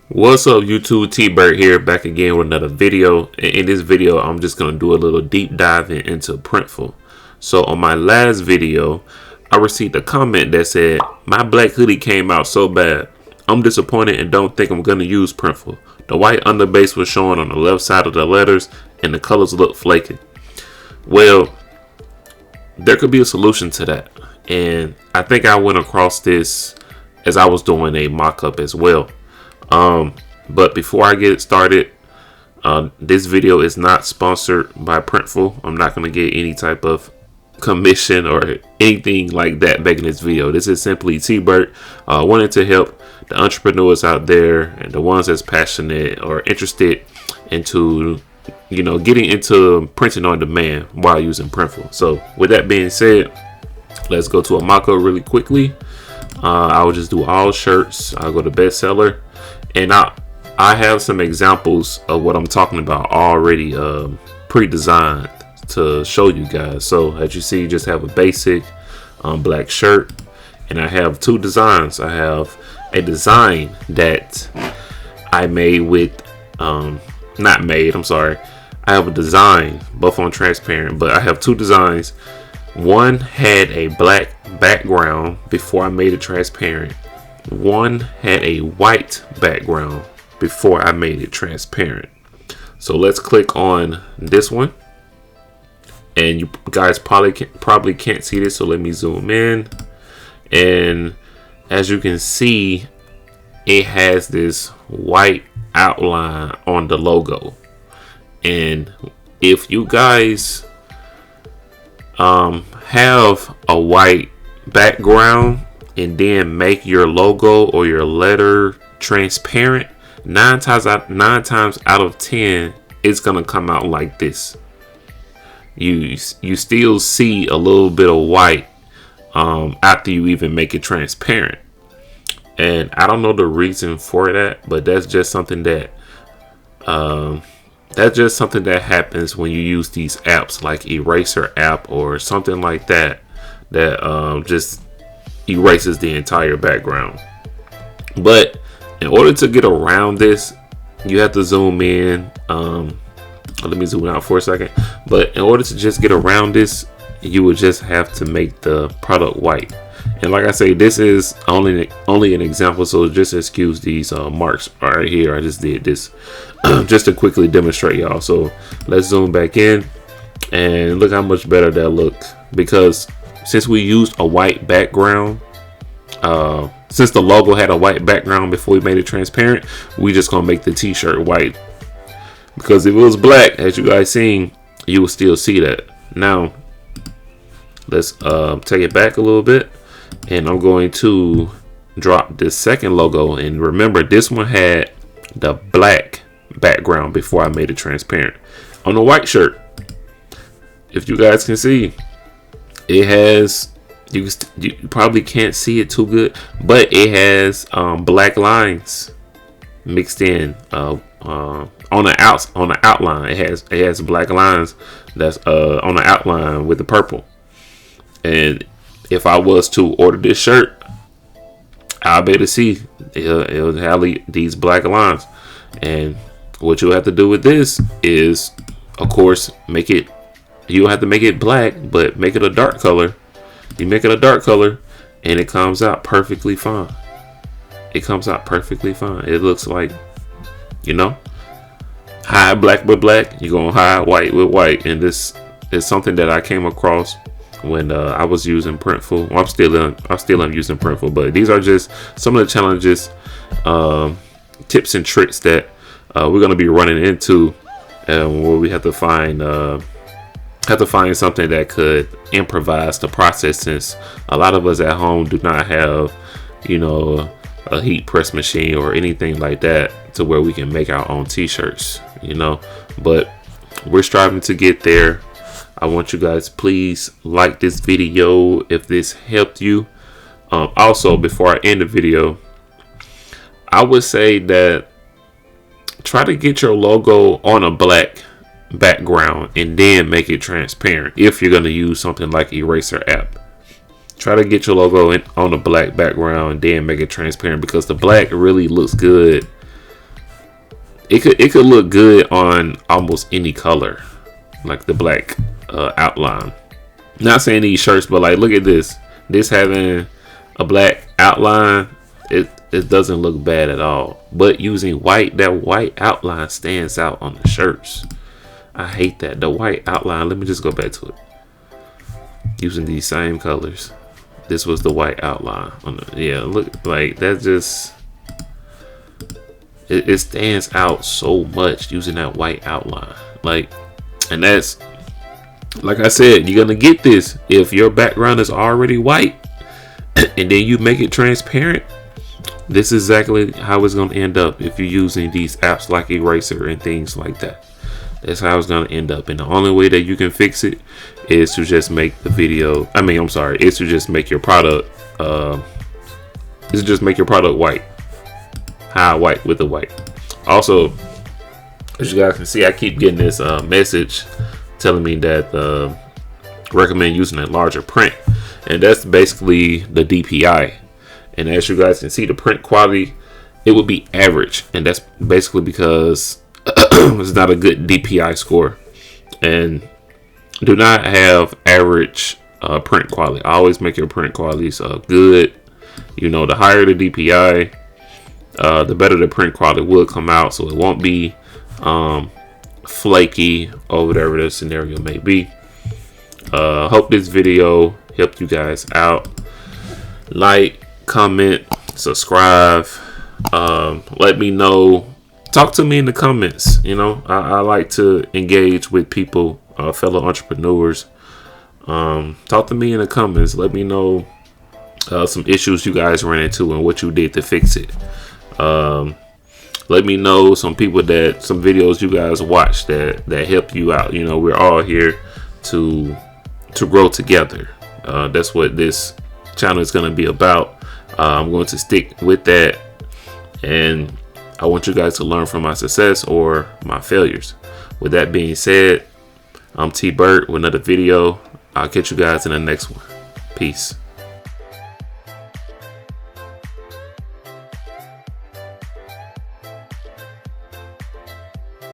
What's up YouTube, T-Bird here, back again with another video. In this video I'm just going to do a little deep dive into Printful. So on my last video I received a comment that said my black hoodie came out so bad, I'm disappointed and don't think I'm going to use Printful. The white underbase was showing on the left side of the letters and the colors look flaky. Well, there could be a solution to that, and I think I went across this as I was doing a mock-up as well. But before I get started, this video is not sponsored by Printful. I'm not going to get any type of commission or anything like that making this video. This is simply T-Bird wanting to help the entrepreneurs out there and the ones that's passionate or interested into, you know, getting into printing on demand while using Printful. So with that being said, let's go to a mock-up really quickly. I will just do all shirts. I'll go to bestseller. And I have some examples of what I'm talking about already pre-designed to show you guys. So as you see, just have a basic black shirt, and I have two designs. I have a design that I made with I have a design both on transparent, but I have two designs. One had a black background before I made it transparent. One had a white background before I made it transparent. So let's click on this one, and you guys probably can't see this, so let me zoom in. And as you can see, it has this white outline on the logo. And if you guys have a white background and then make your logo or your letter transparent, nine times out of 10 it's gonna come out like this. You still see a little bit of white after you even make it transparent, and I don't know the reason for that, but that's just something that happens when you use these apps like Eraser app or something like that just erases the entire background. But in order to get around this, you have to zoom in. Let me zoom out for a second. But in order to just get around this, you would just have to make the product white. And like I say, this is only an example, so just excuse these marks right here. I just did this just to quickly demonstrate y'all. So let's zoom back in and look how much better that looked, because since we used a white background, since the logo had a white background before we made it transparent, we just gonna make the t-shirt white, because if it was black, as you guys seen, you will still see that. Now let's take it back a little bit, and I'm going to drop this second logo. And remember, this one had the black background before I made it transparent. On the white shirt, if you guys can see, it has, you probably can't see it too good, but it has black lines mixed in on the outline. It has black lines that's on the outline with the purple. And if I was to order this shirt, I'll be able to see it'll have these black lines. And what you'll have to do with this is, of course, you don't have to make it black, but make it a dark color. You make it a dark color, and it comes out perfectly fine. It comes out perfectly fine. It looks like, you know, hide black with black, you're gonna hide white with white. And this is something that I came across when I was using Printful. Well, I still am using Printful, but these are just some of the challenges, tips and tricks that we're gonna be running into, where we have to find something that could improvise the process, since a lot of us at home do not have, you know, a heat press machine or anything like that to where we can make our own t-shirts, you know. But we're striving to get there. I want you guys, please like this video if this helped you. Also, before I end the video, I would say that try to get your logo on a black background and then make it transparent. If you're going to use something like Eraser app, try to get your logo on a black background and then make it transparent, because the black really looks good it could look good on almost any color, like the black outline. Not saying these shirts, but like look at this. This having a black outline, it doesn't look bad at all. But using white, that white outline stands out on the shirts. I hate that. The white outline, let me just go back to it. Using these same colors. This was the white outline on the, yeah, look, like that just it stands out so much using that white outline. Like, and that's, like I said, you're gonna get this if your background is already white and then you make it transparent. This is exactly how it's gonna end up if you're using these apps like Eraser and things like that. That's how it's gonna end up, and the only way that you can fix it is to just make the video. Is to just make your product. Is to just make your product white, high white with the white. Also, as you guys can see, I keep getting this message telling me that recommend using a larger print, and that's basically the DPI. And as you guys can see, the print quality, it would be average, and that's basically because it's not a good DPI score, and do not have average print quality. Always make your print qualities good. You know, the higher the DPI, the better the print quality will come out, so it won't be flaky or whatever the scenario may be. Hope this video helped you guys out. Like, comment, subscribe. Let me know. Talk to me in the comments. You know, I like to engage with people, fellow entrepreneurs. Talk to me in the comments. Let me know some issues you guys ran into and what you did to fix it. Let me know some videos you guys watch that help you out. You know, we're all here to grow together. That's what this channel is going to be about. I'm going to stick with that, and I want you guys to learn from my success or my failures. With that being said, I'm T Burt with another video. I'll catch you guys in the next one. Peace.